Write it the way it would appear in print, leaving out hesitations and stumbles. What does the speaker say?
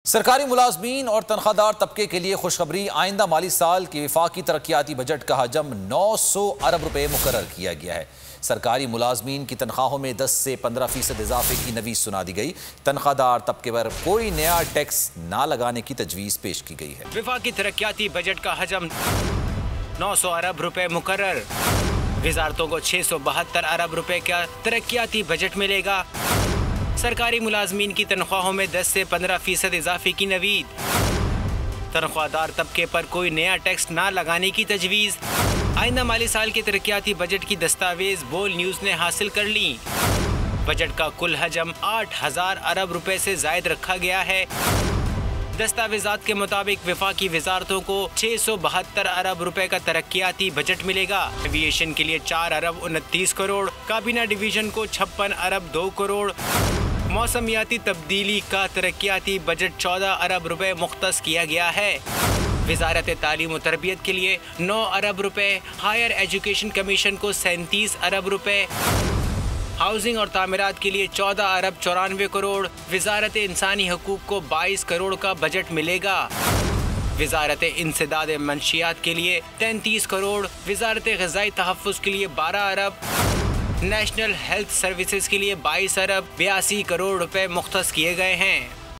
सरकारी मुलाजमीन और तनख्वाहदार तबके के लिए खुशखबरी। आइंदा माली साल की वफाकी तरक्याती बजट का हजम 900 अरब रुपए मुकर्रर किया गया है। सरकारी मुलाजमीन की तनख्वाहों में 10 से 15% इजाफे की नवीज सुना दी गई। तनख्वाहदार तबके पर कोई नया टैक्स ना लगाने की तजवीज़ पेश की गई है। वफाकी तरक्याती बजट का हजम 900 अरब रुपए मुकर्रर। वजारतों को 672 अरब रुपए का तरक्याती बजट मिलेगा। सरकारी मुलाजमीन की तनख्वाहों में 10 से 15% इजाफे की नवीद। तनख्वाहदार तबके पर कोई नया टैक्स ना लगाने की तजवीज़। आइंदा माली साल के तरक्याती बजट की दस्तावेज बोल न्यूज़ ने हासिल कर ली। बजट का कुल हजम 8000 अरब रुपए से जायद रखा गया है। दस्तावेजात के मुताबिक वफाकी वजारतों को 672 अरब रुपए का तरक्याती बजट मिलेगा। एविएशन के लिए 4 अरब 29 करोड़, काबीना डिवीजन को 56 अरब 2 करोड़। मौसमियाती तब्दीली का तरक्याती बजट 14 अरब रुपए मुख्तस किया गया है। वजारत तालीम और तरबियत के लिए 9 अरब रुपए, हायर एजुकेशन कमीशन को 37 अरब रुपए, हाउसिंग और तामीरात के लिए 14 अरब 94 करोड़, वजारत इंसानी हकूक़ को 22 करोड़ का बजट मिलेगा। वजारत इंसदाद मंशियात के लिए 33 करोड़, वजारत ग़िज़ाई तहफ़्फ़ुज़ के लिए 12 अरब, नेशनल हेल्थ सर्विसेज के लिए 22 अरब 82 करोड़ रुपए मुख्तस किए गए हैं।